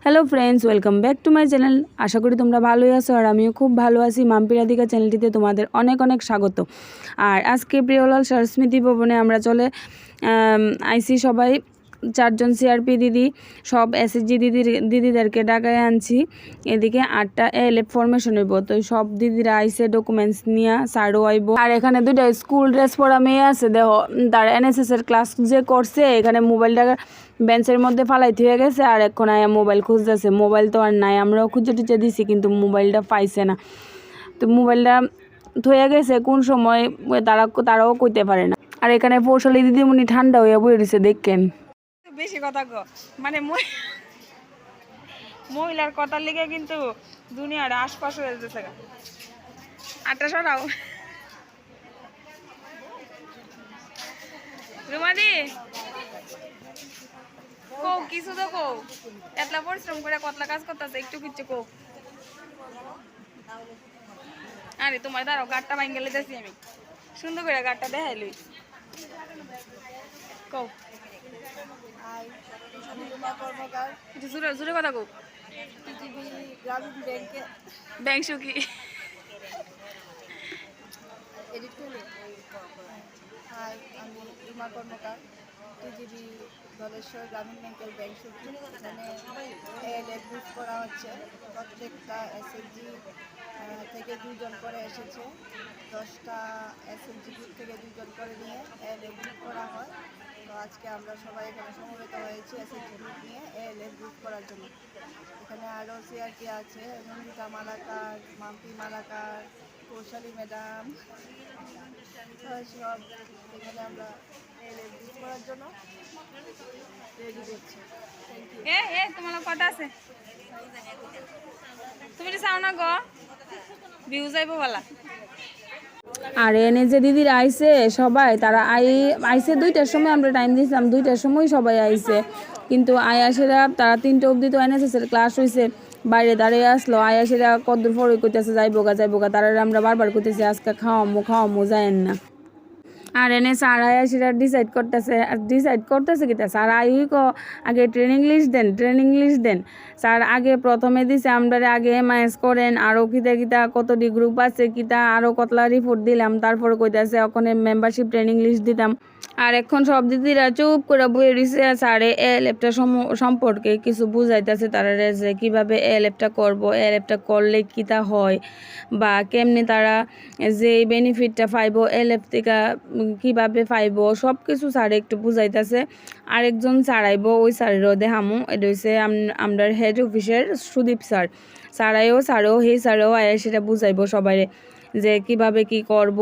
Hello friends, welcome back to my channel. আশা করি তোমরা ভালোই আছো আর আমিও খুব ভালো আছি। মাম্পি রাধিকা চ্যানেলটিতে তোমাদের অনেক অনেক স্বাগত। আর আজকে প্রিয়লাল স্মৃতি ভবনে আমরা চলে আইসি সবাই 4জন সিআরপি দিদি, সব এসএসজি দিদিদেরকে ডাকায় আনছি। এদিকে 8টা এলএফ ফরমেশন হইব, তো সব দিদিরা আইসে ডকুমেন্টস নিয়ে স্যারও আইব। আর এখানে 2টা স্কুল ড্রেস পরা মেয়ে আছে, দেখো তার এনএসএস এর ক্লাস যে করছে, এখানে মোবাইলটা বেঞ্চের মধ্যে ফালাইতে হয়ে গেছে আর এখন আয়া মোবাইল খুঁজতেছে। মোবাইল তো আর নাই, আমরাও খুঁজে টুজে দিছি কিন্তু মোবাইলটা পাইছে না। তো মোবাইলটা থয়ে গেছে কোন সময় তারাও কইতে পারে না। আর এখানে পৌশালী দিদিমণি ঠান্ডা হয়ে বই রয়েছে, দেখেন বেশি কথা গো, মানে মহিলার কথার লেগে কিন্তু দুনিয়ার আশপাশ হয়ে যেতেছে। 8টা সরাও রুমাদি, কো কিছু তো কো, এতলা পরিশ্রম করে কতলা কাজ করতেছে, একটু কিছু কো। আরে তোমার দাঁড়াও, গাড়টা ভাঙ গেলে যাচ্ছি আমি, সুন্দর করে গাড়টা দেখাই লই। কো জোরে জোরে কথা কো। ব্যাংক সুখী আমি রুমা কর্মকার, টিজিবি ধলেশ্বর গ্রামীণ ব্যাংকের ব্যাংক সূত্র। এখানে এলএফ বুক করা হচ্ছে। প্রত্যেকটা এসএসজি থেকে 2জন করে এসেছে। 10টা এসএসজি গ্রুপ থেকে 2জন করে নিয়ে এলএফ বুক করা হয়। তো আজকে আমরা সবাই এখানে সমবেত হয়েছি এসএসজি গ্রুপ নিয়ে এলএফ বুক করার জন্য। এখানে আরও সিআরপি আছে, নন্দিতা মালাকার, মাম্পি মালাকার, কৌশালী ম্যাডাম, সব এখানে আমরা বুক করার জন্য রেডি করছি। তোমার কথা আছে, তুমি চাও না গো ভিউ যাইব বলা। আর এনে যে দিদিরা আইছে সবাই, তারা আইছে 2টার সময়, আমরা টাইম দিয়েছিলাম 2টার সময় সবাই আইছে, কিন্তু আয়াসেরা তারা 3টা অবধি তো এনএসএস এর ক্লাস হয়েছে, বাইরে দাঁড়িয়ে আসলো। আয়াসেরা কদ্দূর ফরই করতেছে যাইবো গা, তারা আমরা বারবার করতেছি আজকে খাওয়ামো যায়েন না। আর এনে স্যার আয়াসেরা ডিসাইড করতেছে কিতা, স্যার আগে ট্রেনিং লিস্ট দেন। স্যার আগে প্রথমে দিছে আমরা আগে এমআইএস করেন, আরও কিতা কতটি গ্রুপ আছে কিতা আরও কতলা রিপোর্ট দিলাম, তারপরে কইতাছে ওখানে মেম্বারশিপ ট্রেনিং লিস্ট দিতাম। আর এখন সব দিদিরা চুপ করে বয়ে দিছে। স্যারে এলএফটা সম্পর্কে কিছু বুঝাইতেছে তারা, যে কীভাবে এলএফটা করবো, এলএফটা করলে কিতা হয় বা কেমনি তারা যে বেনিফিটটা পাইব এলএফ থেকে কীভাবে পাইব, সব কিছু স্যারে একটু বুঝাইতেছে। আরেকজন স্যার আইব, ওই স্যারেরও দেখামো। এটা হচ্ছে আমরা হেড অফিসের সুদীপ স্যারও আয়া সেটা বুঝাইব সবাই, যে কিভাবে কি করব,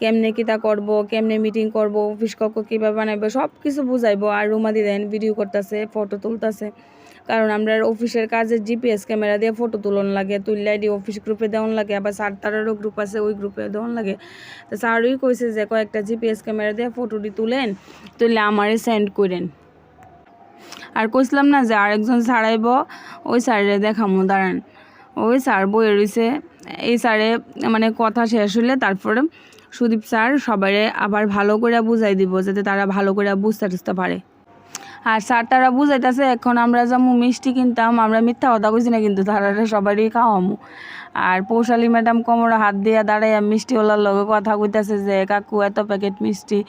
কেমনে কিতা করব, কেমনে মিটিং করব, অফিস কক্ষ কীভাবে বানাইব, সব কিছু বুঝাইব। আর রুমাদি দেন ভিডিও করতেছে, ফটো তুলতেছে, কারণ আমরা অফিসের কাজে জিপিএস ক্যামেরা দিয়ে ফটো তুলন লাগে, তুললে দিয়ে অফিস গ্রুপে দেওয়ান লাগে, আবার স্যার তারারও গ্রুপ আছে ওই গ্রুপে দেওয়ান লাগে। তো স্যারই কইছে যে কয়েকটা জিপিএস ক্যামেরা দিয়ে ফটোটি তুললে আমারে সেন্ড করেন। আর কইছিলাম না যে আরেকজন স্যার আইব, ওই স্যারে দেখামো, দাঁড়ান। ওই স্যার বইয়ে রয়েছে, এই স্যারে মানে কথা শেষ হলে তারপরে সুদীপ স্যার সবাই আবার ভালো করে বুঝাই দিব, যাতে তারা ভালো করে বুঝতে পারে। আর স্যার তারা বুঝাইতেছে এখন আমরা যেমন মিষ্টি কিনতাম, আমরা মিথ্যা কথা কইছি না কিন্তু তারা সবারই খাওয়ামো। আর পৌশালী ম্যাডাম কোমরে হাত দিয়ে দাঁড়াইয়া মিষ্টিওয়ালার লগে কথা কইতেছে যে কাকু এত প্যাকেট মিষ্টি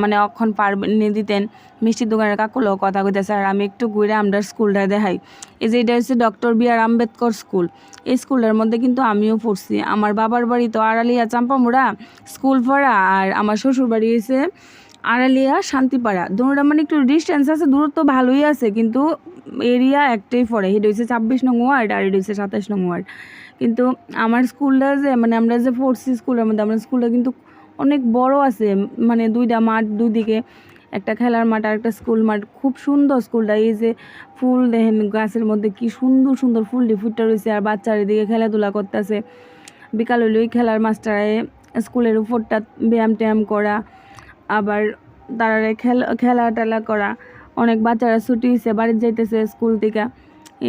মানে অক্ষণ পারবেন দিতেন, মিষ্টির দোকানের কাকুর লগে কথা কইতেছে। আর আমি একটু ঘুরে আমরা স্কুলটা দেখাই। এই যে এটা হচ্ছে ডক্টর বি আর আম্বেদকর স্কুল। এই স্কুলের মধ্যে কিন্তু আমিও পড়ছি। আমার বাবার বাড়ি তো আড়ালিয়া চাম্পামুড়া স্কুল পড়া, আর আমার শ্বশুর বাড়ি হয়েছে আড়ালিয়া শান্তিপাড়া। দুটোটা মানে একটু ডিস্টেন্স আছে, দূরত্ব ভালোই আছে, কিন্তু এরিয়া একটাই পড়ে। এটা হচ্ছে 26 নং ওয়ার্ড আর এটা হচ্ছে 27 নং ওয়ার্ড। কিন্তু আমার স্কুলটা যে মানে আমরা যে পড়ছি স্কুলের মধ্যে, আমার স্কুলটা কিন্তু অনেক বড় আছে, মানে 2টা মাঠ, দুদিকে একটা খেলার মাঠ আর একটা স্কুল মাঠ। খুব সুন্দর স্কুলটা। এই যে ফুল দেখেন গাছের মধ্যে কি সুন্দর সুন্দর ফুলটি ফুটে রয়েছে, আর বাচ্চারা এদিকে খেলাধুলা করতেছে। বিকাল হলে ওই খেলার মাস্টারে স্কুলের উপরটা ব্যায়াম ট্যায়াম করা, আবার তারা খেলা টেলা করা। অনেক বাচ্চারা ছুটি হয়েছে, বাড়িতে যাইতেছে স্কুল থেকে।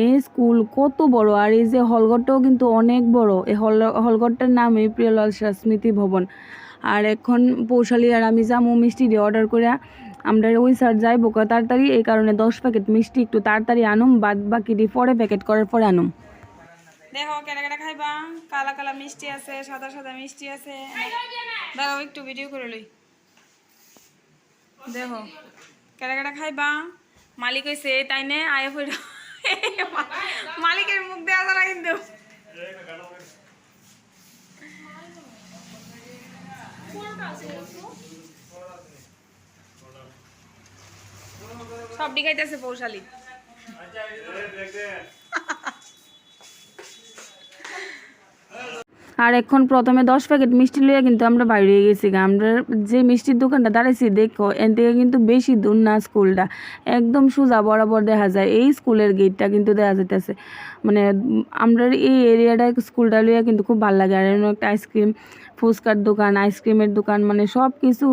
এই স্কুল কত বড়, আর এই যে হলঘরটাও কিন্তু অনেক বড়। এই হলঘরটার নাম এই প্রিয়লাল স্মৃতি ভবন। আর এখন পৌশালী আর আমি যাবো মিষ্টি দিয়ে অর্ডার করে আমরা ওই স্যার যাইব তাড়াতাড়ি, এই কারণে 10 প্যাকেট মিষ্টি একটু তাড়াতাড়ি আনুম, বাদ বাকি পরে প্যাকেট করার পরে আনুম। দেখো কেটা কেটা খাইবা, কালা কালা মিষ্টি আছে, সাদা সাদা মিষ্টি আছে। দাঁড়াও একটু ভিডিও করে লই। দেখো কেটা কেটা খাইবা, মালিক হয়েছে তাই নে আয়ে পড়। মালিকের মুখ দেওয়া যারা কিন্তু সব দিখাইতেছে পৌশালী। আর এখন প্রথমে 10 প্যাকেট মিষ্টি লইয়া কিন্তু আমরা বাইরে গেছি। আমরা যে মিষ্টির দোকানটা দাঁড়াইছি দেখো এন থেকে কিন্তু বেশি দূর না স্কুলটা, একদম সোজা বরাবর দেখা যায়। এই স্কুলের গেটটা কিন্তু দেখা যাইতেছে, মানে আমরা এই এরিয়াটা স্কুলটা লইয়া কিন্তু খুব ভালো লাগে। আর একটা আইসক্রিম ফুচকার দোকান, আইসক্রিমের দোকান, মানে সব কিছু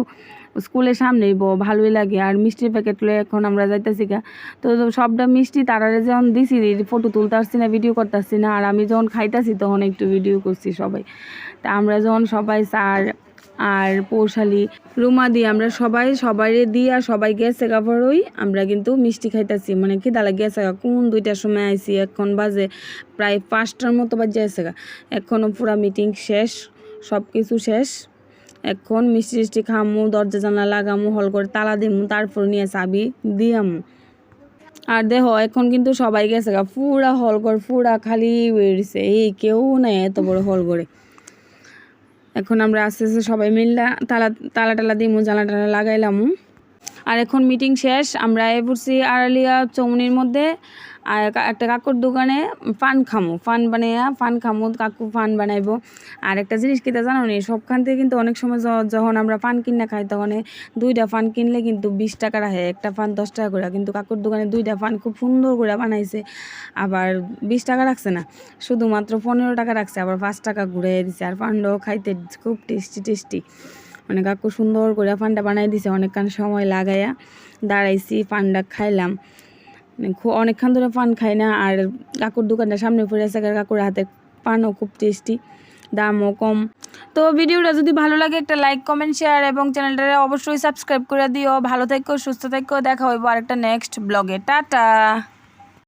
স্কুলের সামনেই ভালোই লাগে। আর মিষ্টির প্যাকেট লয়ে এখন আমরা যাইতেছি গা। তো সবটা মিষ্টি তারারে যখন দিছি ফটো তুলতে আসছি না, ভিডিও করতে আসছি না, আর আমি যখন খাইতেছি তখন একটু ভিডিও করছি সবাই। তা আমরা যখন সবাই স্যার আর পৌশালী রুমা দিয়ে আমরা সবাই দিয়ে আর সবাই গেছে কাপড়ই আমরা কিন্তু মিষ্টি খাইতেছি। মানে কি দালা গেছে গা, কোন 2টার সময় আইছি, এখন বাজে প্রায় 5টার মতো বাজে আছে গা। এখনও পুরা মিটিং শেষ, সব কিছু শেষ। এখন মিষ্টি টিষ্টি খামু, দরজা জানলা লাগামু, হল করে তালা দিমু, তারপর নিয়ে চাবি দিয়ামু। আর দেখো এখন কিন্তু সবাই গেছে গা, পুরা হল ঘর পুরা খালি বেরিয়েছে, এই কেউ নাই এত বড় হল ঘরে। এখন আমরা আস্তে আস্তে সবাই মিললা তালা টালা দিমু, জানলা টালা লাগাইলামু। আর এখন মিটিং শেষ, আমরা পড়ছি আড়ালিয়া চৌমনির মধ্যে। আর একটা কাকুর দোকানে ফান খামু, কাকু ফান বানাইবো। আর একটা জিনিস কিতা জানো নি, সবখান থেকে কিন্তু অনেক সময় যখন আমরা ফান কিনা খাই তখন 2টা ফান কিনলে কিন্তু 20 টাকা রাখে, একটা ফান 10 টাকা করে। কিন্তু কাকুর দোকানে 2টা ফান খুব সুন্দর করে বানাইছে, আবার 20 টাকা রাখছে না, শুধুমাত্র 15 টাকা রাখছে, আবার 5 টাকা ঘুরে দিছে। আর ফানটাও খাইতে খুব টেস্টি। মানে কাকু সুন্দর করে ফান্ডা বানাই দিছে, অনেকক্ষণ সময় লাগাইয়া দাঁড়াইছি, ফান্ডা খাইলাম। অনেকক্ষণ ধরে পান খাই না। আর কাকুর দোকানটা সামনে পড়ে আছে, কাকুর হাতে পানও খুব টেস্টি, দামও কম। তো ভিডিওটা যদি ভালো লাগে একটা লাইক কমেন্ট শেয়ার এবং চ্যানেলটা অবশ্যই সাবস্ক্রাইব করে দিও। ভালো থেকো, সুস্থ থেকো, দেখা হইব আরেকটা নেক্সট ব্লগে। টাটা।